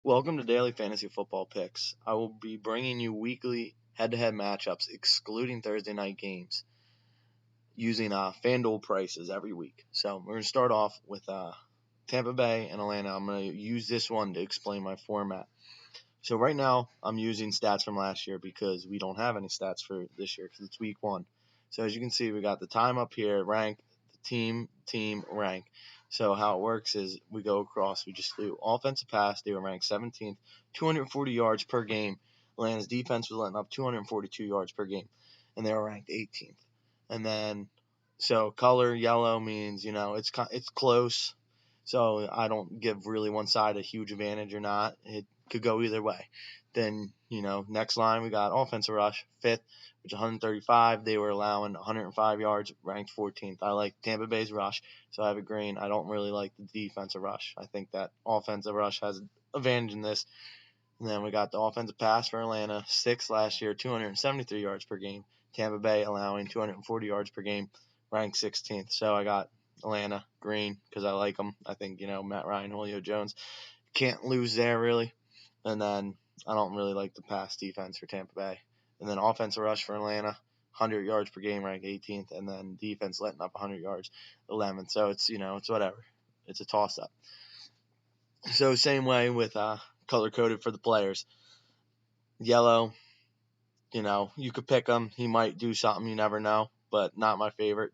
Welcome to Daily Fantasy Football Picks. I will be bringing you weekly head-to-head matchups, excluding Thursday night games, using FanDuel prices every week. So we're going to start off with Tampa Bay and Atlanta. I'm going to use this one to explain my format. So right now I'm using stats from last year because we don't have any stats for this year because it's week one. So as you can see, we got the time up here, rank, the team, rank. So how it works is we go across. We just do offensive pass. They were ranked 17th, 240 yards per game. Atlanta's defense was letting up 242 yards per game, and they were ranked 18th. And then, so color yellow means it's close. So I don't give really one side a huge advantage or not. It could go either way. Then next line we got offensive rush, fifth, which 135. They were allowing 105 yards, ranked 14th. I like Tampa Bay's rush, so I have a green. I don't really like the defensive rush. I think that offensive rush has an advantage in this. And then we got the offensive pass for Atlanta, sixth last year, 273 yards per game. Tampa Bay allowing 240 yards per game, ranked 16th. So I got Atlanta green because I like them. I think Matt Ryan, Julio Jones can't lose there really. And then I don't really like the pass defense for Tampa Bay. And then offensive rush for Atlanta, 100 yards per game, ranked 18th. And then defense letting up 100 yards, 11th. So it's it's whatever. It's a toss up. So same way with color coded for the players. Yellow, you could pick him. He might do something. You never know, but not my favorite.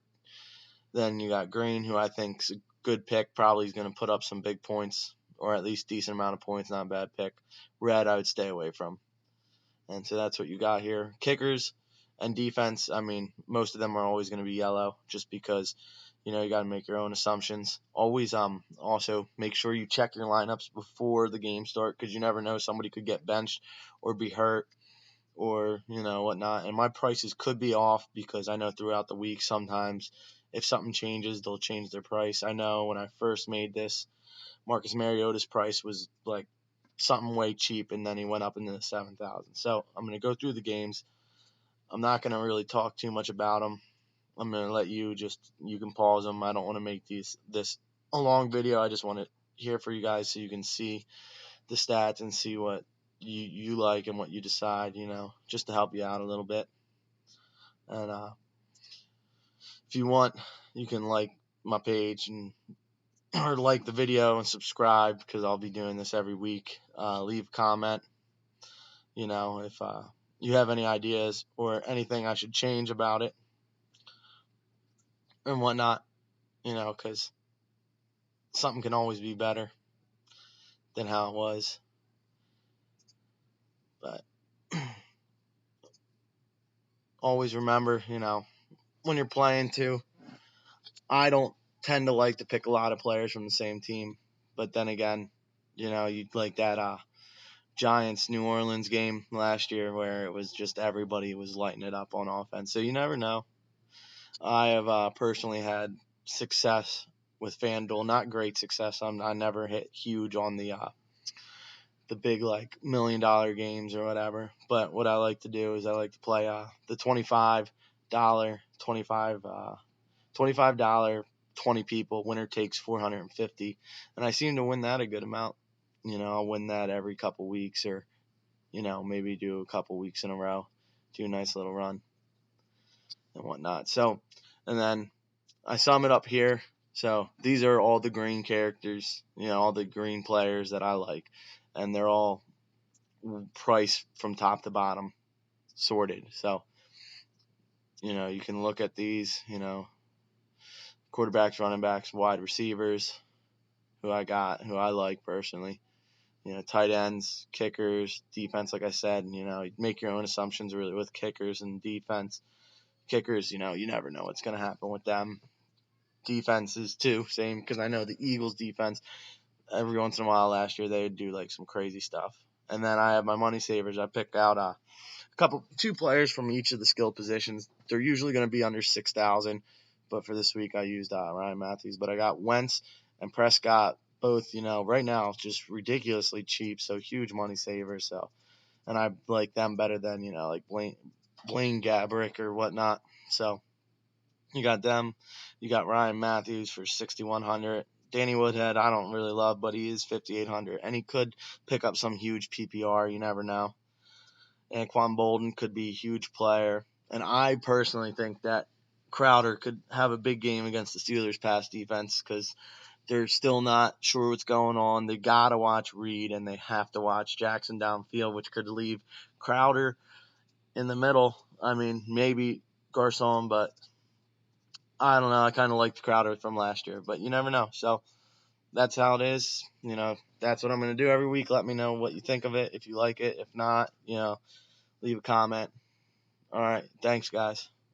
Then you got green, who I think's a good pick. Probably is going to put up some big points, or at least decent amount of points. Not a bad pick. Red, I would stay away from. And so that's what you got here. Kickers and defense, I mean, most of them are always going to be yellow just because, you got to make your own assumptions. Always also make sure you check your lineups before the game start because you never know. Somebody could get benched or be hurt or, whatnot. And my prices could be off because I know throughout the week sometimes if something changes, they'll change their price. I know when I first made this, Marcus Mariota's price was like something way cheap, and then he went up into the 7,000. So I'm going to go through the games. I'm not going to really talk too much about them. I'm going to let you can pause them. I don't want to make this a long video. I just want to hear for you guys so you can see the stats and see what you like and what you decide, just to help you out a little bit. And if you want, you can like my page or like the video and subscribe because I'll be doing this every week. Leave a comment, if you have any ideas or anything I should change about it and whatnot, because something can always be better than how it was. But always remember, when you're playing too, I don't tend to like to pick a lot of players from the same team. But then again, you'd like that Giants New Orleans game last year where it was just everybody was lighting it up on offense. So you never know. I have personally had success with FanDuel, not great success. I never hit huge on the big like $1 million games or whatever. But what I like to do is I like to play the $25 20 people, winner takes 450, and I seem to win that a good amount. I'll win that every couple weeks or maybe do a couple weeks in a row, do a nice little run and whatnot. So, and then I sum it up here. So these are all the green characters, all the green players that I like, and they're all priced from top to bottom, sorted. So, you can look at these, quarterbacks, running backs, wide receivers, who I like personally. Tight ends, kickers, defense, like I said, you make your own assumptions really with kickers and defense. Kickers, you never know what's going to happen with them. Defenses too, same, because I know the Eagles defense, every once in a while last year, they would do like some crazy stuff. And then I have my money savers. I pick out two players from each of the skill positions. They're usually going to be under 6,000, but for this week I used Ryan Matthews. But I got Wentz and Prescott, both, right now just ridiculously cheap, so huge money savers. So, and I like them better than like Blaine Gabbert or whatnot. So you got them. You got Ryan Matthews for 6,100. Danny Woodhead, I don't really love, but he is 5,800, and he could pick up some huge PPR. You never know. Anquan Bolden could be a huge player, and I personally think that Crowder could have a big game against the Steelers' pass defense because they're still not sure what's going on. They got to watch Reed, and they have to watch Jackson downfield, which could leave Crowder in the middle. I mean, maybe Garcon, but I don't know. I kind of liked Crowder from last year, but you never know. So that's how it is. That's what I'm going to do every week. Let me know what you think of it, if you like it. If not, leave a comment. All right. Thanks, guys.